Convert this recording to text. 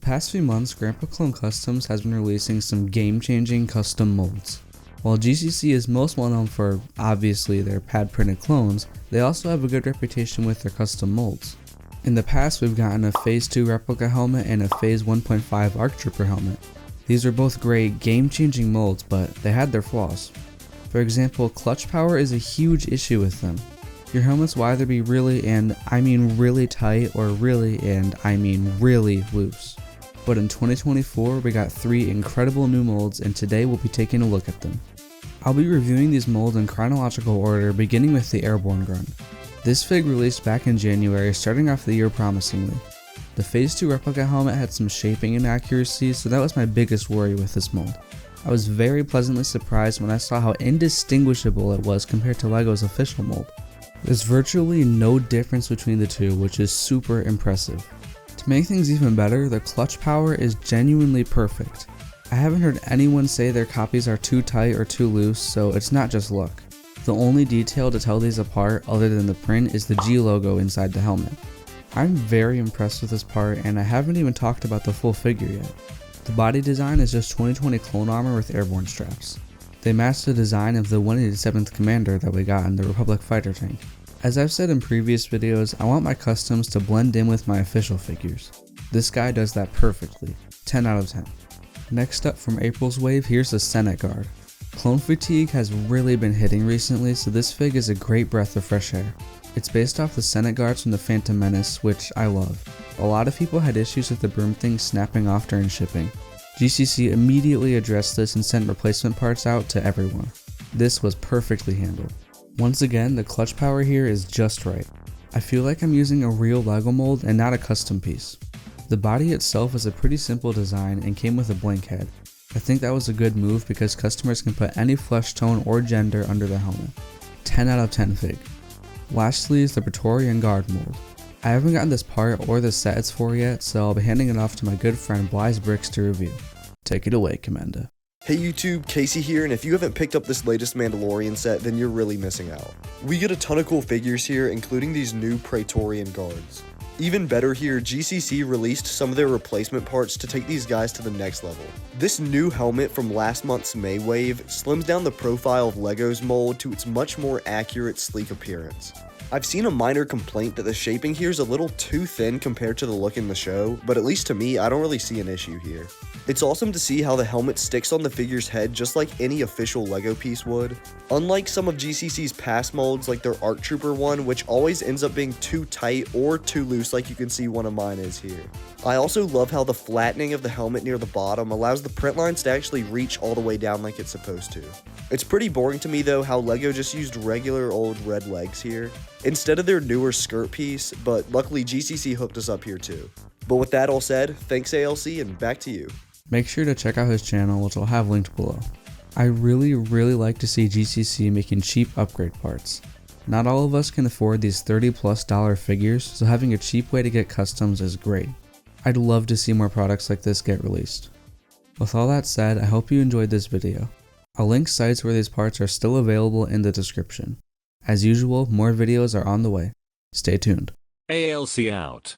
past few months, GrandpaCloneCustoms has been releasing some game-changing custom molds. While GCC is most well known for, obviously, their pad-printed clones, they also have a good reputation with their custom molds. In the past, we've gotten a Phase 2 replica helmet and a Phase 1.5 ARC Trooper helmet. These are both great, game-changing molds, but they had their flaws. For example, clutch power is a huge issue with them. Your helmets will either be really, and I mean really tight, or really, and I mean really loose. But in 2024, we got 3 incredible new molds, and today we'll be taking a look at them. I'll be reviewing these molds in chronological order, beginning with the Airborne Grunt. This fig released back in January, starting off the year promisingly. The Phase 2 replica helmet had some shaping inaccuracies, so that was my biggest worry with this mold. I was very pleasantly surprised when I saw how indistinguishable it was compared to LEGO's official mold. There's virtually no difference between the two, which is super impressive. To make things even better, the clutch power is genuinely perfect. I haven't heard anyone say their copies are too tight or too loose, so it's not just luck. The only detail to tell these apart other than the print is the G logo inside the helmet. I'm very impressed with this part, and I haven't even talked about the full figure yet. The body design is just 2020 clone armor with airborne straps. They match the design of the 187th Commander that we got in the Republic fighter tank. As I've said in previous videos, I want my customs to blend in with my official figures. This guy does that perfectly, 10 out of 10. Next up from April's wave, here's the Senate Guard. Clone fatigue has really been hitting recently, so this fig is a great breath of fresh air. It's based off the Senate Guards from the Phantom Menace, which I love. A lot of people had issues with the broom thing snapping off during shipping. GCC immediately addressed this and sent replacement parts out to everyone. This was perfectly handled. Once again, the clutch power here is just right. I feel like I'm using a real LEGO mold and not a custom piece. The body itself is a pretty simple design and came with a blank head. I think that was a good move because customers can put any flesh tone or gender under the helmet. 10 out of 10 fig. Lastly is the Praetorian Guard mold. I haven't gotten this part or the set it's for yet, so I'll be handing it off to my good friend Blaze Bricks to review. Take it away, Commander. Hey YouTube, Casey here, and if you haven't picked up this latest Mandalorian set, then you're really missing out. We get a ton of cool figures here, including these new Praetorian Guards. Even better here, GCC released some of their replacement parts to take these guys to the next level. This new helmet from last month's May wave slims down the profile of LEGO's mold to its much more accurate, sleek appearance. I've seen a minor complaint that the shaping here is a little too thin compared to the look in the show, but at least to me, I don't really see an issue here. It's awesome to see how the helmet sticks on the figure's head just like any official LEGO piece would. Unlike some of GCC's past molds like their ARC Trooper one, which always ends up being too tight or too loose like you can see one of mine is here. I also love how the flattening of the helmet near the bottom allows the print lines to actually reach all the way down like it's supposed to. It's pretty boring to me though how LEGO just used regular old red legs here instead of their newer skirt piece, but luckily GCC hooked us up here too. But with that all said, thanks ALC and back to you. Make sure to check out his channel, which I'll have linked below. I really like to see GCC making cheap upgrade parts. Not all of us can afford these $30+ figures, so having a cheap way to get customs is great. I'd love to see more products like this get released. With all that said, I hope you enjoyed this video. I'll link sites where these parts are still available in the description. As usual, more videos are on the way. Stay tuned. ALC out.